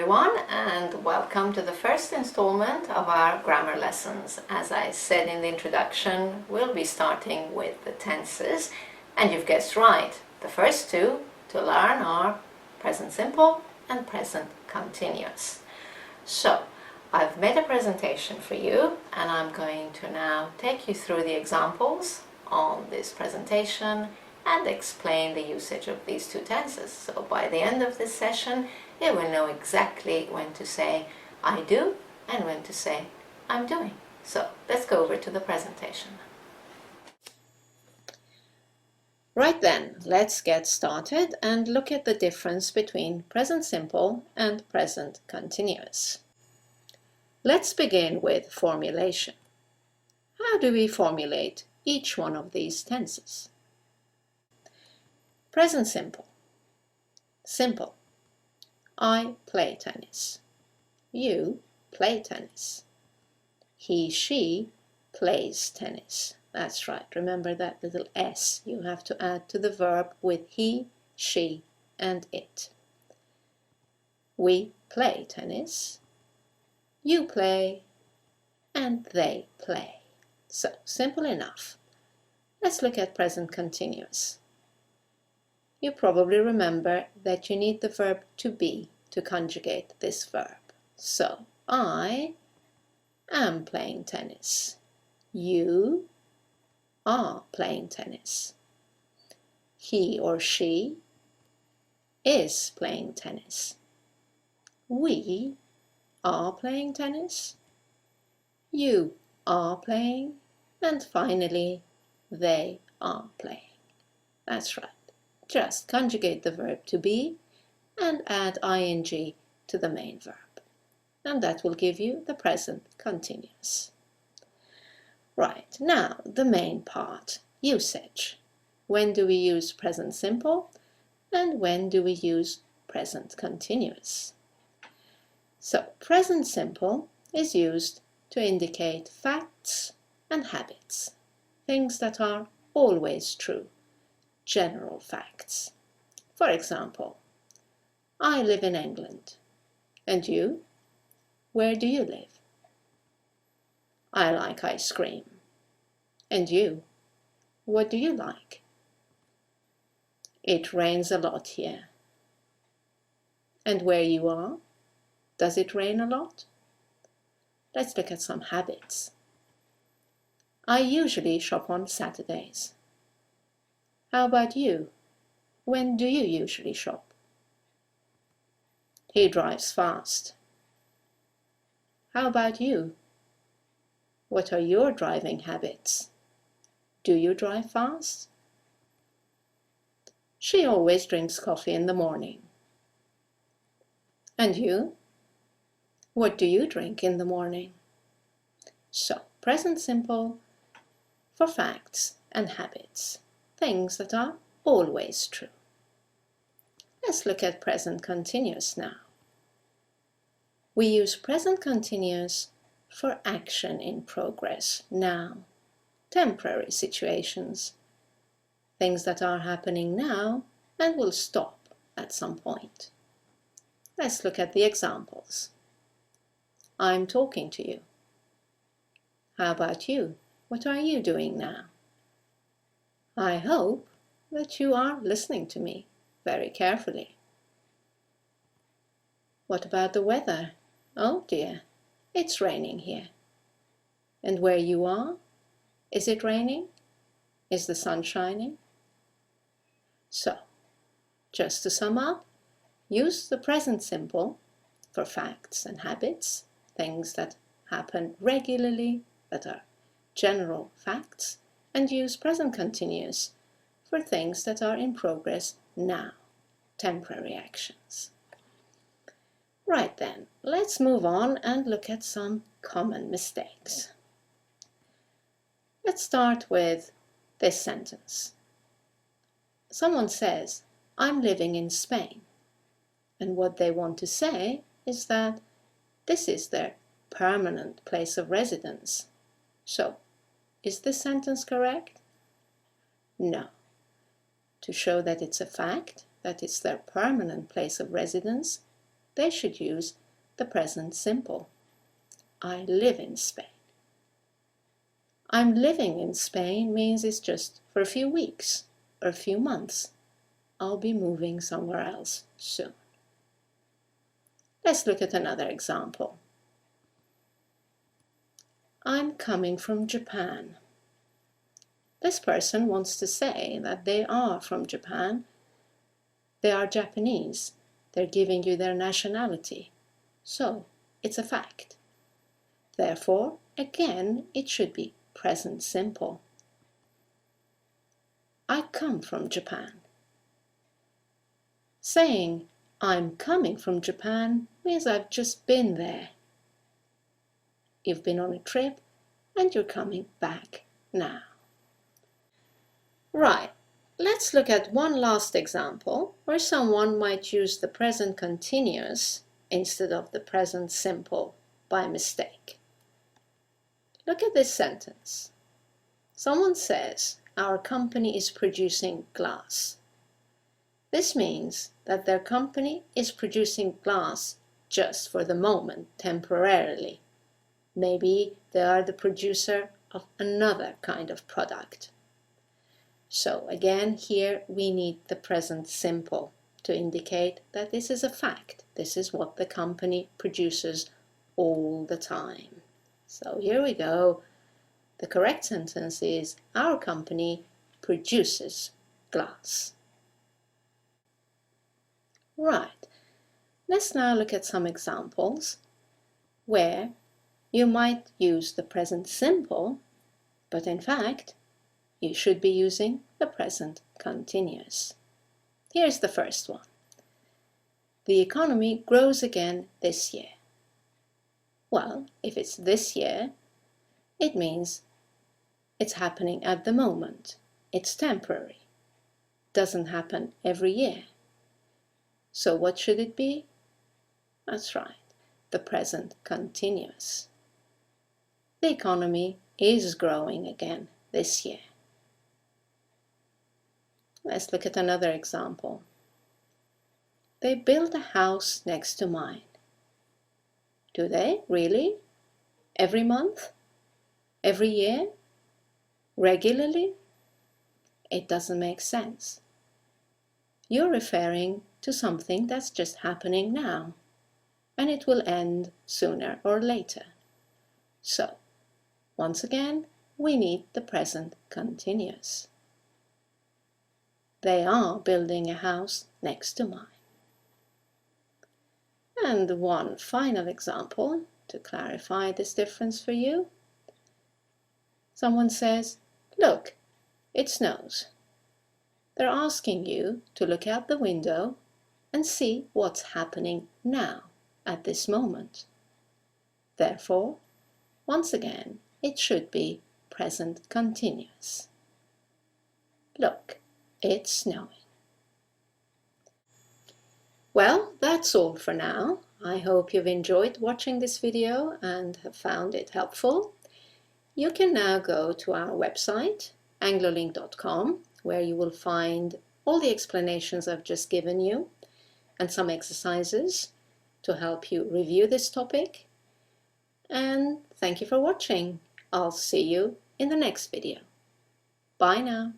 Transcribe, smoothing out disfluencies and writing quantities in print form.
everyone, and welcome to the first installment of our grammar lessons. As I said in the introduction, we'll be starting with the tenses, and you've guessed right. The first two to learn are present simple and present continuous. So, I've made a presentation for you, and I'm going to now take you through the examples on this presentation and explain the usage of these two tenses. So by the end of this session, you will know exactly when to say I do and when to say I'm doing. So let's go over to the presentation. Right then, let's get started and look at the difference between present simple and present continuous. Let's begin with formulation. How do we formulate each one of these tenses? Present simple. Simple. I play tennis. You play tennis. He, she plays tennis. That's right. Remember that little S you have to add to the verb with he, she, and it. We play tennis. You play, and they play. So, simple enough. Let's look at present continuous. You probably remember that you need the verb to be to conjugate this verb. So, I am playing tennis. You are playing tennis. He or she is playing tennis. We are playing tennis. You are playing. And finally, they are playing. That's right. Just conjugate the verb to be and add ing to the main verb. And that will give you the present continuous. Right, now the main part, usage. When do we use present simple and when do we use present continuous? So, present simple is used to indicate facts and habits, things that are always true. General facts. For example, I live in England. And you? Where do you live? I like ice cream. And you? What do you like? It rains a lot here. And where you are? Does it rain a lot? Let's look at some habits. I usually shop on Saturdays. How about you? When do you usually shop? He drives fast. How about you? What are your driving habits? Do you drive fast? She always drinks coffee in the morning. And you? What do you drink in the morning? So, present simple for facts and habits. Things that are always true. Let's look at present continuous now. We use present continuous for action in progress now, temporary situations, things that are happening now and will stop at some point. Let's look at the examples. I'm talking to you. How about you? What are you doing now? I hope that you are listening to me very carefully. What about the weather? Oh dear, it's raining here. And where you are? Is it raining? Is the sun shining? So, just to sum up, use the present simple for facts and habits, things that happen regularly, that are general facts, and use present continuous for things that are in progress now, temporary actions. Right then, let's move on and look at some common mistakes. Let's start with this sentence. Someone says, I'm living in Spain. And what they want to say is that this is their permanent place of residence. So, is this sentence correct? No. To show that it's a fact, that it's their permanent place of residence, they should use the present simple. I live in Spain. I'm living in Spain means it's just for a few weeks or a few months. I'll be moving somewhere else soon. Let's look at another example. I'm coming from Japan. This person wants to say that they are from Japan. They are Japanese. They're giving you their nationality. So, it's a fact. Therefore, again, it should be present simple. I come from Japan. Saying I'm coming from Japan means I've just been there. You've been on a trip and you're coming back now. Right, let's look at one last example where someone might use the present continuous instead of the present simple by mistake. Look at this sentence. Someone says, our company is producing glass. This means that their company is producing glass just for the moment, temporarily. Maybe they are the producer of another kind of product. So again, here we need the present simple to indicate that this is a fact. This is what the company produces all the time. So here we go. The correct sentence is, our company produces glass. Right, let's now look at some examples where you might use the present simple, but in fact, you should be using the present continuous. Here's the first one. The economy grows again this year. Well, if it's this year, it means it's happening at the moment. It's temporary. Doesn't happen every year. So what should it be? That's right, the present continuous. The economy is growing again this year. Let's look at another example. They build a house next to mine. Do they really? Every month? Every year? Regularly? It doesn't make sense. You're referring to something that's just happening now, and it will end sooner or later. So, once again, we need the present continuous. They are building a house next to mine. And one final example to clarify this difference for you. Someone says, look, it snows. They're asking you to look out the window and see what's happening now, at this moment. Therefore, once again, it should be present continuous. Look, it's snowing. Well, that's all for now. I hope you've enjoyed watching this video and have found it helpful. You can now go to our website, anglolink.com, where you will find all the explanations I've just given you and some exercises to help you review this topic. And thank you for watching. I'll see you in the next video. Bye now.